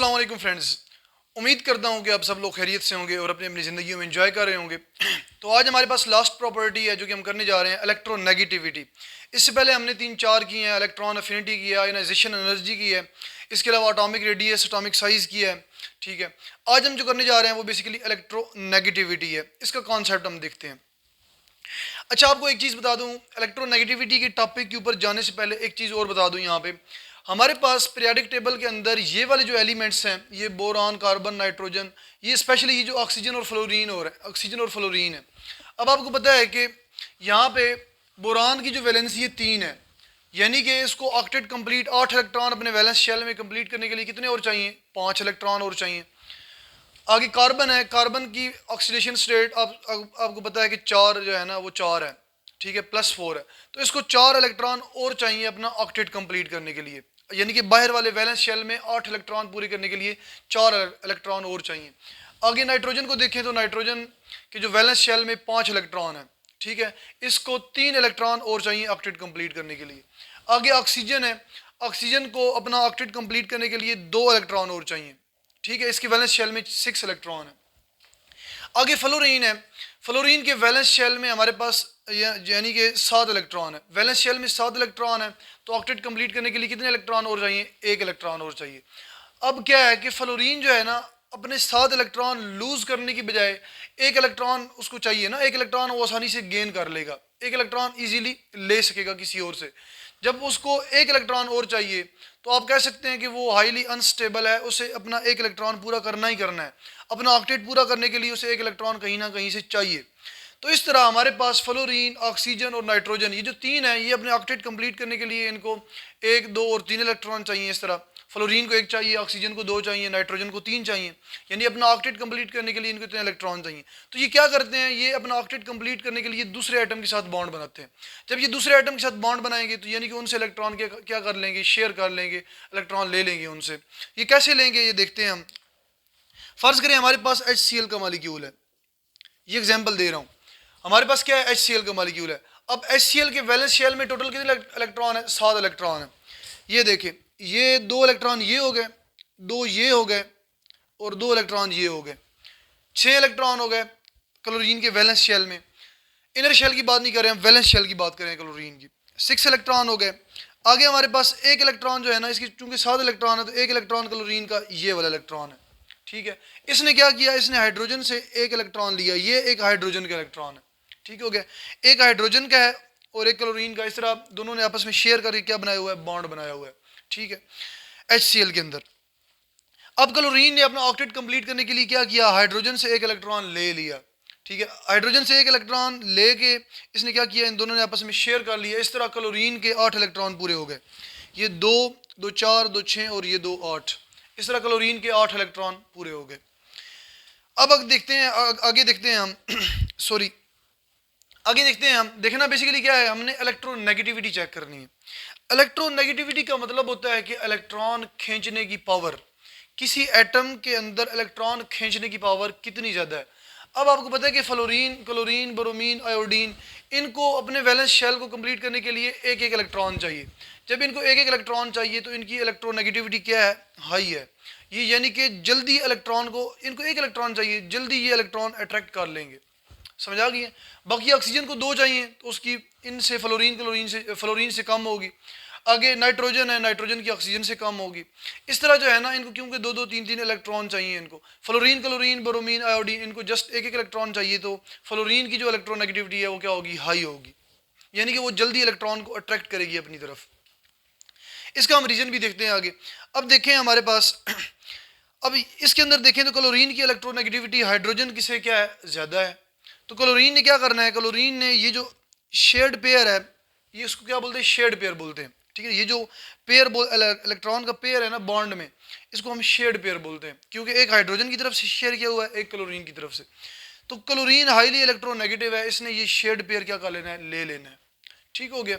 अस्सलाम वालेकुम फ्रेंड्स। उम्मीद करता हूँ कि आप सब लोग खैरियत से होंगे और अपनी अपनी ज़िंदगी में एंजॉय कर रहे होंगे। तो आज हमारे पास लास्ट प्रॉपर्टी है जो कि हम करने जा रहे हैं, इलेक्ट्रोनेगेटिविटी। इससे पहले हमने 3-4 की हैं, इलेक्ट्रॉन अफिनिटी की है, आयनाइजेशन एनर्जी की है, इसके अलावा एटॉमिक रेडियस, एटॉमिक साइज़ की है। ठीक है, आज हम जो करने जा रहे हैं वो बेसिकली इलेक्ट्रोनेगेटिविटी है। इसका कॉन्सेप्ट हम देखते हैं। अच्छा, आपको एक चीज़ बता दूं, इलेक्ट्रोनेगेटिविटी के टॉपिक के ऊपर जाने से पहले एक चीज़ और बता दूं। यहाँ पे हमारे पास पीरियोडिक टेबल के अंदर ये वाले जो एलिमेंट्स हैं, ये बोरान, कार्बन, नाइट्रोजन, ये स्पेशली ये जो ऑक्सीजन और फ्लोरीन ऑक्सीजन और फ्लोरीन है। अब आपको पता है कि यहाँ पे बोरान की जो वैलेंसी है 3 है, यानी कि इसको ऑक्टेट कंप्लीट 8 इलेक्ट्रॉन अपने वैलेंस शेल में कंप्लीट करने के लिए कितने और चाहिए? 5 इलेक्ट्रॉन और चाहिए। आगे कार्बन है, कार्बन की ऑक्सीडेशन स्टेट आपको पता है कि 4 जो है ना वो 4 है। ठीक है, +4 है, तो इसको 4 इलेक्ट्रॉन और चाहिए अपना ऑक्टेट कंप्लीट करने के लिए, यानी कि बाहर वाले वैलेंस शेल में 8 इलेक्ट्रॉन पूरे करने के लिए 4 इलेक्ट्रॉन और चाहिए। आगे नाइट्रोजन को देखें तो नाइट्रोजन के जो वैलेंस शेल में 5 इलेक्ट्रॉन है, ठीक है, इसको 3 इलेक्ट्रॉन और चाहिए ऑक्टेट कंप्लीट करने के लिए। आगे ऑक्सीजन है, ऑक्सीजन को अपना ऑक्टेट कंप्लीट करने के लिए 2 इलेक्ट्रॉन और चाहिए। ठीक है, इसकी वैलेंस शेल में 6 इलेक्ट्रॉन है। आगे फ्लोरीन है, फ्लोरीन के वैलेंस शेल में हमारे पास यानी कि 7 इलेक्ट्रॉन है। वैलेंस शेल में 7 इलेक्ट्रॉन है, तो ऑक्टेट कंप्लीट करने के लिए कितने इलेक्ट्रॉन और चाहिए? 1 इलेक्ट्रॉन और चाहिए। अब क्या है कि फ्लोरीन जो है ना, अपने 7 इलेक्ट्रॉन लूज करने की बजाय 1 इलेक्ट्रॉन उसको चाहिए ना, 1 इलेक्ट्रॉन वो आसानी से गेन कर लेगा, 1 इलेक्ट्रॉन इजीली ले सकेगा किसी और से। जब उसको 1 इलेक्ट्रॉन और चाहिए तो आप कह सकते हैं कि वो हाईली अनस्टेबल है, उसे अपना 1 इलेक्ट्रॉन पूरा करना ही करना है। अपना ऑक्टेट पूरा करने के लिए उसे 1 इलेक्ट्रॉन कहीं ना कहीं से चाहिए। तो इस तरह हमारे पास फ्लोरीन, ऑक्सीजन और नाइट्रोजन, ये जो 3 है, ये अपने ऑक्टेट कंप्लीट करने के लिए इनको 1, 2 और 3 इलेक्ट्रॉन चाहिए। इस तरह फ्लोरीन को 1 चाहिए, ऑक्सीजन को 2 चाहिए, नाइट्रोजन को 3 चाहिए, यानी अपना ऑक्टेट कंप्लीट करने के लिए इनको इतने इलेक्ट्रॉन चाहिए। तो ये क्या करते हैं, ये अपना ऑक्टेट कंप्लीट करने के लिए दूसरे आइटम के साथ बॉन्ड बनाते हैं। जब ये दूसरे आइटम के साथ बॉन्ड बनाएंगे तो यानी कि उनसे इलेक्ट्रॉन क्या कर लेंगे? शेयर कर लेंगे, इलेक्ट्रॉन ले लेंगे उनसे। ये कैसे लेंगे ये देखते हैं हम। फर्ज करें हमारे पास HCl का मालिक्यूल है, ये एग्जाम्पल दे रहा हूँ। हमारे पास क्या है? HCl का मालिक्यूल है। अब HCl के वैलेंस शेल में टोटल कितने इलेक्ट्रॉन है? 7 इलेक्ट्रॉन है। ये देखें, ये 2 इलेक्ट्रॉन ये हो गए, 2 ये हो गए और 2 इलेक्ट्रॉन ये हो गए, 6 इलेक्ट्रॉन हो गए क्लोरीन के वैलेंस शेल में। इनर शेल की बात नहीं कर रहे हम, वैलेंस शेल की बात करें क्लोरीन की। 6 इलेक्ट्रॉन हो गए। आगे हमारे पास 1 इलेक्ट्रॉन जो है ना, इसकी चूंकि 7 इलेक्ट्रॉन है तो 1 इलेक्ट्रॉन क्लोरीन का ये वाला इलेक्ट्रॉन है। ठीक है, इसने क्या किया? इसने हाइड्रोजन से 1 इलेक्ट्रॉन लिया, ये एक हाइड्रोजन का इलेक्ट्रॉन है। ठीक हो गया, एक हाइड्रोजन का है और एक क्लोरीन का। इस तरह दोनों ने आपस में शेयर करके क्या बनाया हुआ है? बॉन्ड बनाया हुआ है। ठीक है, HCl के अंदर। अब क्लोरीन ने अपना ऑक्टेट कंप्लीट करने के लिए क्या किया? हाइड्रोजन से 1 इलेक्ट्रॉन ले लिया। ठीक है, हाइड्रोजन से 1 इलेक्ट्रॉन लेके इसने क्या किया? इन दोनों ने आपस में शेयर कर लिया। इस तरह क्लोरीन के 8 इलेक्ट्रॉन पूरे हो गए। ये 2, 2 4, 2 6 और ये 2 8। इस तरह क्लोरीन के 8 इलेक्ट्रॉन पूरे हो गए। अब देखते हैं आगे देखते हैं हम सॉरी आगे देखते हैं हम। देखना बेसिकली क्या है, हमने इलेक्ट्रोनेगेटिविटी चेक करनी है। इलेक्ट्रोनेगेटिविटी का मतलब होता है कि इलेक्ट्रॉन खींचने की पावर, किसी एटम के अंदर इलेक्ट्रॉन खींचने की पावर कितनी ज़्यादा है। अब आपको पता है कि फ्लोरीन, क्लोरीन, ब्रोमीन, आयोडीन, इनको अपने वैलेंस शेल को कंप्लीट करने के लिए 1-1 इलेक्ट्रॉन चाहिए। जब इनको 1-1 इलेक्ट्रॉन चाहिए तो इनकी इलेक्ट्रोनेगेटिविटी क्या है? हाई है। ये यानी कि जल्दी इलेक्ट्रॉन को, इनको 1 इलेक्ट्रॉन चाहिए, जल्दी ये इलेक्ट्रॉन अट्रैक्ट कर लेंगे। समझ आ गई है? बाकी ऑक्सीजन को 2 चाहिए तो उसकी इनसे फ्लोरीन से कम होगी। आगे नाइट्रोजन है, नाइट्रोजन की ऑक्सीजन से कम होगी। इस तरह जो है ना, इनको क्योंकि 2-2, 3-3 इलेक्ट्रॉन चाहिए इनको। फ्लोरीन, क्लोरीन, ब्रोमीन, आयोडीन, इनको जस्ट 1-1 इलेक्ट्रॉन चाहिए, तो फ्लोरीन की जो इलेक्ट्रोनेगेटिविटी है वो क्या होगी? हाई होगी, यानी कि वो जल्दी इलेक्ट्रॉन को अट्रैक्ट करेगी अपनी तरफ। इसका हम रीजन भी देखते हैं आगे। अब देखें हमारे पास अब इसके अंदर देखें तो क्लोरीन की इलेक्ट्रोनेगेटिविटी हाइड्रोजन की से क्या है? ज़्यादा है। तो क्लोरीन ने क्या करना है? क्लोरीन ने ये जो शेयर्ड पेयर है, ये इसको क्या बोलते हैं? शेयर्ड पेयर बोलते हैं। ठीक है, ये जो पेयर इलेक्ट्रॉन का पेयर है ना बॉन्ड में, इसको हम शेयर्ड पेयर बोलते हैं, क्योंकि एक हाइड्रोजन की तरफ से शेयर किया हुआ है, एक क्लोरीन की तरफ से। तो क्लोरीन हाईली इलेक्ट्रोनेगेटिव है, इसने ये शेयर्ड पेयर क्या कर लेना है? ले लेना है। ठीक हो गया,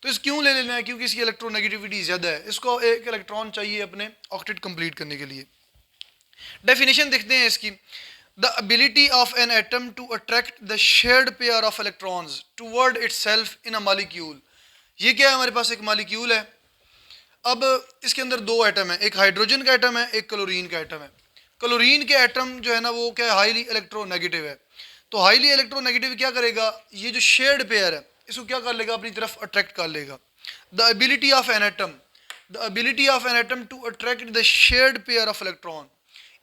तो इस क्यों ले लेना है? क्योंकि इसकी इलेक्ट्रोनेगेटिविटी ज़्यादा है, इसको 1 इलेक्ट्रॉन चाहिए अपने ऑक्टेट कंप्लीट करने के लिए। डेफिनेशन देखते हैं इसकी। The ability of an atom to attract the shared pair of electrons toward itself in a molecule। ये क्या है? हमारे पास एक मॉलिक्यूल है, अब इसके अंदर दो एटम है, एक हाइड्रोजन का एटम है, एक क्लोरीन का एटम है। क्लोरीन के एटम जो है ना वो क्या है, हाईली इलेक्ट्रोनेगेटिव है। तो हाईली इलेक्ट्रोनेगेटिव क्या करेगा, ये जो शेयर्ड पेयर है इसको क्या कर लेगा, अपनी तरफ अट्रैक्ट कर लेगा। The ability of an atom, the ability of an atom to attract the shared pair of electron,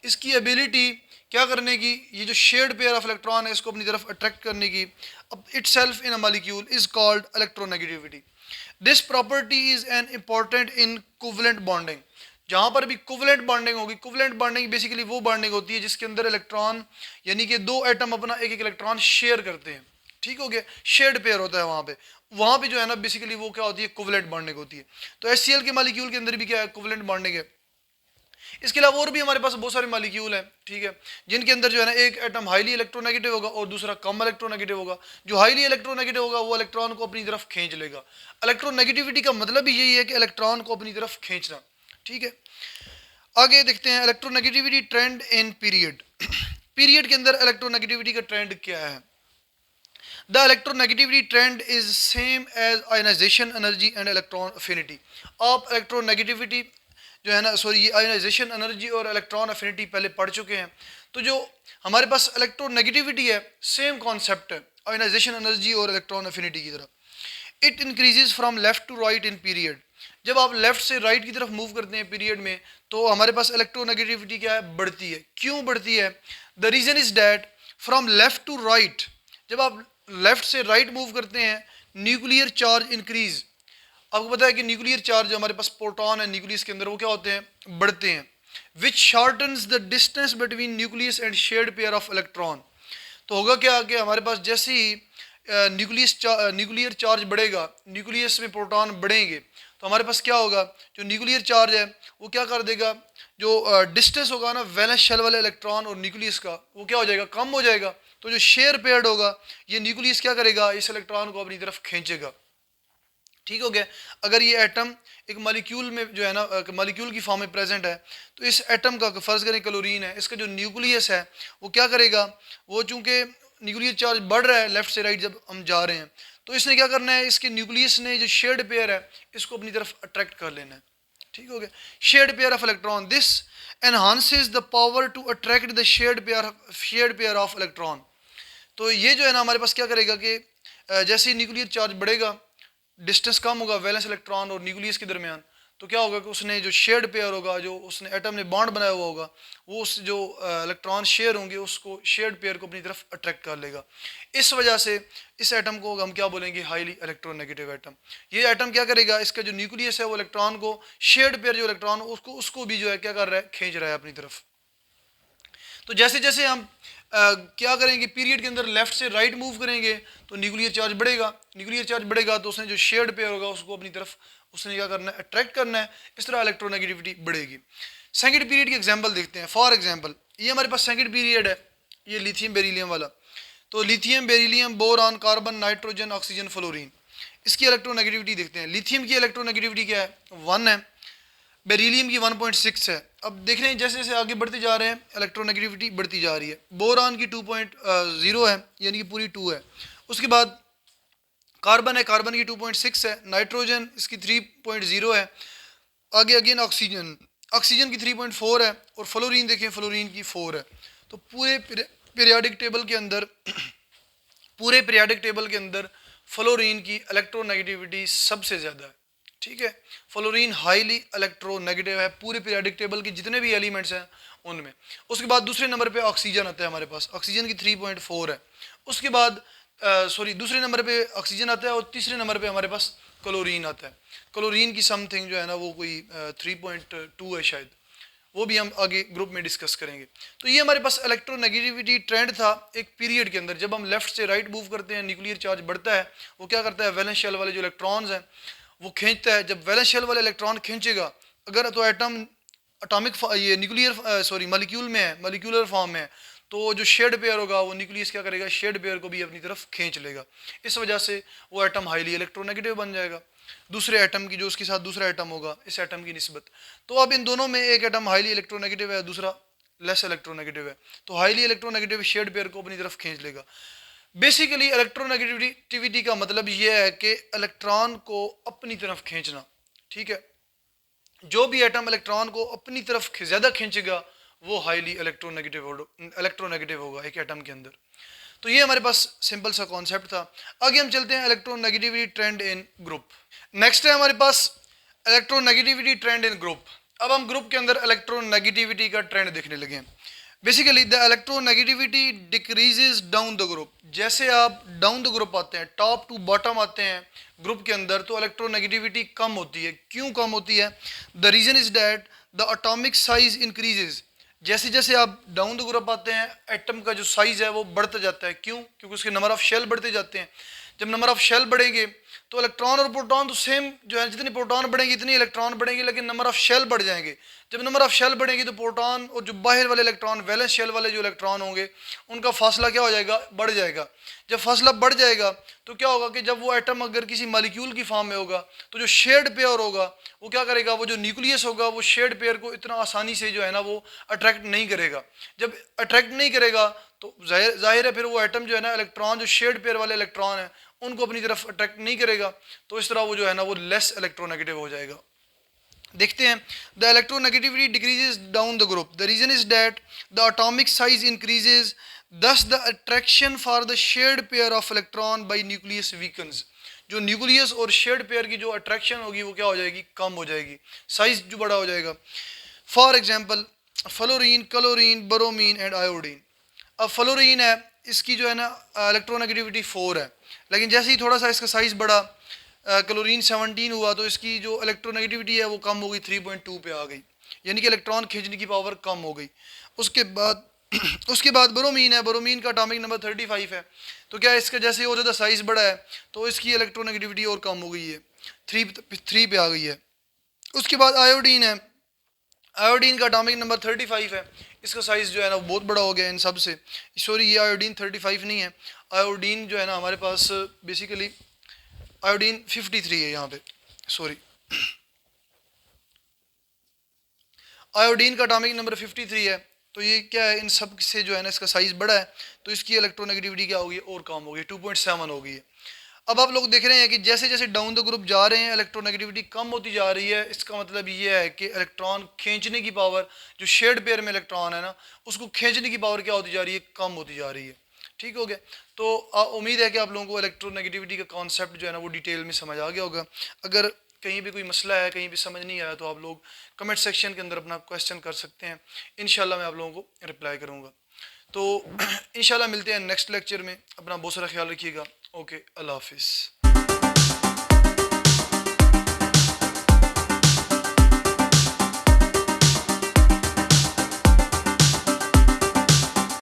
इसकी एबिलिटी क्या करने की, ये जो शेयर्ड पेयर ऑफ इलेक्ट्रॉन है इसको अपनी तरफ अट्रैक्ट करने की, अब it self in a molecule is called electronegativity. This property is an important in covalent bonding. जहाँ पर भी कोवेलेंट बॉन्डिंग होगी, कोवेलेंट बॉन्डिंग बेसिकली वो बॉन्डिंग होती है जिसके अंदर इलेक्ट्रॉन यानी कि दो एटम अपना एक एक इलेक्ट्रॉन शेयर करते हैं, ठीक हो गया, शेयर्ड पेयर होता है वहाँ पे जो है ना बेसिकली वो क्या होती है, कोवेलेंट बॉन्डिंग होती है। तो HCl के मॉलिक्यूल के अंदर भी क्या है, कोवेलेंट बॉन्डिंग है। इसके अलावा और भी हमारे पास बहुत सारे मॉलिक्यूल हैं, ठीक है, जिनके अंदर जो है ना एक एटम हाईली इलेक्ट्रोनेगेटिव होगा और दूसरा कम इलेक्ट्रोनेगेटिव होगा। जो हाईली इलेक्ट्रोनेगेटिव होगा वो इलेक्ट्रॉन को अपनी तरफ खींच लेगा। इलेक्ट्रोनेगेटिविटी का मतलब ही यही है कि इलेक्ट्रॉन को अपनी तरफ खींचना, ठीक है। आगे देखते हैं electronegativity trend in period. Period के अंदर इलेक्ट्रोनेगेटिविटी का ट्रेंड क्या है। The electronegativity trend is same as ionisation energy and electron affinity. आप इलेक्ट्रोनेगेटिविटी जो है ना, सॉरी, ये आयनाइजेशन एनर्जी और इलेक्ट्रॉन अफिनिटी पहले पढ़ चुके हैं। तो जो हमारे पास इलेक्ट्रोनेगेटिविटी है सेम कॉन्सेप्ट है आयनाइजेशन एनर्जी और इलेक्ट्रॉन अफिनिटी की तरह। It increases from left to right in period. जब आप लेफ्ट से राइट की तरफ मूव करते हैं पीरियड में तो हमारे पास इलेक्ट्रोनेगेटिविटी क्या है, बढ़ती है। क्यों बढ़ती है, the reason is that from left to right, जब आप लेफ्ट से राइट मूव करते हैं न्यूक्लियर चार्ज इंक्रीज। आपको पता है कि न्यूक्लियर चार्ज जो हमारे पास प्रोटॉन है न्यूक्लियस के अंदर वो क्या होते हैं, बढ़ते हैं। Which shortens the distance between nucleus and shared pair of electron. तो होगा क्या कि हमारे पास जैसे ही न्यूक्लियर चार्ज बढ़ेगा, न्यूक्लियस में प्रोटॉन बढ़ेंगे, तो हमारे पास क्या होगा, जो न्यूक्लियर चार्ज है वो क्या कर देगा, जो डिस्टेंस होगा ना वैलेंस शेल वाले इलेक्ट्रॉन और न्यूक्लियस का, वो क्या हो जाएगा, कम हो जाएगा। तो जो शेयर पेयर्ड होगा ये न्यूक्लियस क्या करेगा, इस इलेक्ट्रॉन को अपनी तरफ खींचेगा, ठीक हो गया। अगर ये एटम एक मॉलिक्यूल में जो है ना मॉलिक्यूल की फॉर्म में प्रेजेंट है तो इस एटम का फर्ज करें क्लोरीन है, इसका जो न्यूक्लियस है वो क्या करेगा, वो चूंकि न्यूक्लियर चार्ज बढ़ रहा है लेफ्ट से राइट जब हम जा रहे हैं, तो इसने क्या करना है, इसके न्यूक्लियस ने जो शेयर्ड पेयर है इसको अपनी तरफ अट्रैक्ट कर लेना है, ठीक हो गया। Shared pair of electron, this enhances the power to attract the shared pair of electron. तो ये जो है ना हमारे पास क्या करेगा कि जैसे ही न्यूक्लियर चार्ज बढ़ेगा, डिस्टेंस कम होगा वैलेंस इलेक्ट्रॉन और न्यूक्लियस के दरमियान, तो क्या होगा कि उसने जो शेयर्ड पेयर होगा, जो उसने एटम ने बॉन्ड बनाया हुआ होगा, वो उस जो इलेक्ट्रॉन शेयर होंगे उसको शेयर्ड पेयर को अपनी तरफ अट्रैक्ट कर लेगा। इस वजह से इस एटम को हम क्या बोलेंगे, हाईली इलेक्ट्रोनेगेटिव एटम। ये एटम क्या करेगा, इसका जो न्यूक्लियस है वो इलेक्ट्रॉन को, शेयर्ड पेयर जो इलेक्ट्रॉन उसको भी जो है क्या कर रहा है, खींच रहा है अपनी तरफ। तो जैसे जैसे हम क्या करेंगे, पीरियड के अंदर लेफ्ट से राइट मूव करेंगे तो न्यूक्लियर चार्ज बढ़ेगा, न्यूक्लियर चार्ज बढ़ेगा तो उसने जो शेयर्ड पेयर होगा उसको अपनी तरफ उसने क्या करना है, अट्रैक्ट करना है। इस तरह इलेक्ट्रोनेगेटिविटी बढ़ेगी। सेकंड पीरियड की एग्जांपल देखते हैं। फॉर एग्जांपल ये हमारे पास सेकंड पीरियड है, ये लिथियम बेरिलियम वाला। तो lithium beryllium boron carbon nitrogen oxygen fluorine, इसकी इलेक्ट्रोनेगेटिविटी देखते हैं। लिथियम की इलेक्ट्रोनेगेटिविटी क्या है, 1 है। बेरिलियम की 1.6 है। अब देख रहे हैं जैसे जैसे आगे बढ़ते जा रहे हैं इलेक्ट्रोनेगेटिविटी बढ़ती जा रही है। बोरान की 2.0 है यानी कि पूरी 2 है। उसके बाद कार्बन है, कार्बन की 2.6 है। नाइट्रोजन इसकी 3.0 है। आगे अगेन ऑक्सीजन, ऑक्सीजन की 3.4 है। और फ्लोरीन देखें, फ्लोरीन की 4 है। तो पूरे पीरियाडिक टेबल के अंदर पूरे पीरियाडिक टेबल के अंदर फ्लोरीन की इलेक्ट्रोनेगेटिविटी सबसे ज़्यादा है, ठीक है। फ्लोरीन हाईली इलेक्ट्रोनेगेटिव है पूरे पीरियाडिक टेबल के जितने भी एलिमेंट्स हैं उनमें। उसके बाद दूसरे नंबर पे ऑक्सीजन आता है हमारे पास, ऑक्सीजन की 3.4 है। उसके बाद दूसरे नंबर पे ऑक्सीजन आता है और तीसरे नंबर पे हमारे पास क्लोरीन आता है। क्लोरीन की समथिंग जो है ना वो कोई 3.2 है शायद, वो भी हम आगे ग्रुप में डिस्कस करेंगे। तो ये हमारे पास इलेक्ट्रोनेगेटिविटी ट्रेंड था एक पीरियड के अंदर। जब हम लेफ्ट से राइट मूव करते हैं न्यूक्लियर चार्ज बढ़ता है, वो क्या करता है, वैलेंस शेल वाले जो इलेक्ट्रॉन्स हैं वो खींचता है। जब वैलेंस शेल वाले इलेक्ट्रॉन खींचेगा, अगर तो एटम अटोमिक ये न्यूक्लियर मॉलिक्यूल में है, मॉलिक्यूलर फॉर्म में है, तो जो शेड पेयर होगा वो न्यूक्लियस क्या करेगा, शेड पेयर को भी अपनी तरफ खींच लेगा। इस वजह से वो एटम हाईली इलेक्ट्रोनेगेटिव बन जाएगा दूसरे एटम की, जो उसके साथ दूसरा एटम होगा इस एटम की निस्बत। तो अब इन दोनों में एक एटम हाईली इलेक्ट्रोनेगेटिव है, दूसरा लेस इलेक्ट्रोनेगेटिव है, तो हाईली इलेक्ट्रोनेगेटिव शेड पेयर को अपनी तरफ खींच लेगा। बेसिकली इलेक्ट्रोनेगेटिविटी का मतलब ये है कि इलेक्ट्रॉन को अपनी तरफ खींचना, ठीक है। जो भी एटम इलेक्ट्रॉन को अपनी तरफ ज़्यादा खींचेगा वो हाईली इलेक्ट्रोनेगेटिव होगा एक एटम के अंदर। तो ये हमारे पास सिंपल सा कॉन्सेप्ट था। आगे हम चलते हैं इलेक्ट्रोनेगेटिविटी ट्रेंड इन ग्रुप। नेक्स्ट है हमारे पास इलेक्ट्रोनेगेटिविटी ट्रेंड इन ग्रुप। अब हम ग्रुप के अंदर इलेक्ट्रोनेगेटिविटी का ट्रेंड देखने लगे हैं। Basically the electronegativity decreases down the group. जैसे आप डाउन द ग्रुप आते हैं, टॉप टू बॉटम आते हैं ग्रुप के अंदर, तो इलेक्ट्रोनेगेटिविटी कम होती है। क्यों कम होती है? The reason is that the atomic size increases. जैसे जैसे आप डाउन द ग्रुप आते हैं, एटम का जो साइज़ है वो बढ़ता जाता है। क्यों? क्योंकि उसके नंबर ऑफ शेल बढ़ते जाते हैं। जब नंबर ऑफ शेल बढ़ेंगे तो इलेक्ट्रॉन और प्रोटॉन तो सेम जो है, जितनी प्रोटॉन बढ़ेंगे इतनी इलेक्ट्रॉन बढ़ेंगे, लेकिन नंबर ऑफ शेल बढ़ जाएंगे। जब नंबर ऑफ शेल बढ़ेगी तो प्रोटॉन और जो बाहर वाले इलेक्ट्रॉन, वैलेंस शेल वाले जो इलेक्ट्रॉन होंगे, उनका फासला क्या हो जाएगा? बढ़ जाएगा। जब फासला बढ़ जाएगा तो क्या होगा कि जब वो एटम अगर किसी मॉलिक्यूल की फॉर्म में होगा तो जो शेड पेयर होगा वो क्या करेगा? वो जो न्यूक्लियस होगा वो शेड पेयर को इतना आसानी से जो है ना वो अट्रैक्ट नहीं करेगा। जब अट्रैक्ट नहीं करेगा तो जाहिर है फिर वो एटम जो है ना, इलेक्ट्रॉन जो शेड पेयर वाले इलेक्ट्रॉन है उनको अपनी तरफ अट्रैक्ट नहीं करेगा, तो इस तरह वो जो है ना वो लेस इलेक्ट्रोनेगेटिव हो जाएगा। देखते हैं, the electronegativity decreases down the group. The reason is that the atomic size increases, thus the attraction for the shared pair of electron by nucleus weakens. जो न्यूक्लियस और शेयर्ड पेयर की जो attraction होगी वो क्या हो जाएगी? कम हो जाएगी, साइज जो बड़ा हो जाएगा। For example fluorine, chlorine, bromine and iodine. अब फ्लोरीन है, इसकी जो है ना इलेक्ट्रोनेगेटिविटी 4 है, लेकिन जैसे ही थोड़ा सा इसका साइज़ बढ़ा, क्लोरीन 17 हुआ, तो इसकी जो इलेक्ट्रोनेगेटिविटी है वो कम हो गई, 3.2 पे आ गई, यानी कि इलेक्ट्रॉन खींचने की पावर कम हो गई। उसके बाद उसके बाद बोरोमीन है, बोरोमीन का एटॉमिक नंबर 35 है, तो क्या इसका जैसे और ज़्यादा साइज़ बढ़ा है तो इसकी इलेक्ट्रोनेगेटिविटी और कम हो गई है, 3 पे आ गई है। उसके बाद आयोडीन है, आयोडीन का एटॉमिक नंबर 35 है, इसका साइज़ जो है ना वो बहुत बड़ा हो गया इन सब से। सॉरी, ये आयोडीन 35 नहीं है, आयोडीन जो है ना हमारे पास बेसिकली आयोडीन 53 है यहाँ पे, सॉरी। आयोडीन का एटॉमिक नंबर 53 है, तो ये क्या है, इन सब से जो है ना इसका साइज़ बड़ा है, तो इसकी इलेक्ट्रोनेगेटिविटी क्या होगी? और कम होगी, 2.7 हो गई है। अब आप लोग देख रहे हैं कि जैसे जैसे डाउन द ग्रुप जा रहे हैं इलेक्ट्रोनेगेटिविटी कम होती जा रही है। इसका मतलब ये है कि इलेक्ट्रॉन खींचने की पावर, जो शेड पेयर में इलेक्ट्रॉन है ना, उसको खींचने की पावर क्या होती जा रही है? कम होती जा रही है। ठीक हो गया? तो उम्मीद है कि आप लोगों को इलेक्ट्रोनेगेटिविटी का कॉन्सेप्ट जो है ना वो डिटेल में समझ आ गया होगा। अगर कहीं भी कोई मसला है, कहीं भी समझ नहीं आया, तो आप लोग कमेंट सेक्शन के अंदर अपना क्वेश्चन कर सकते हैं, इंशाल्लाह मैं आप लोगों को रिप्लाई करूँगा। तो इंशाल्लाह मिलते हैं नेक्स्ट लेक्चर में। अपना बहुत सारा ख्याल रखिएगा। ओके, अल्लाह हाफिज़।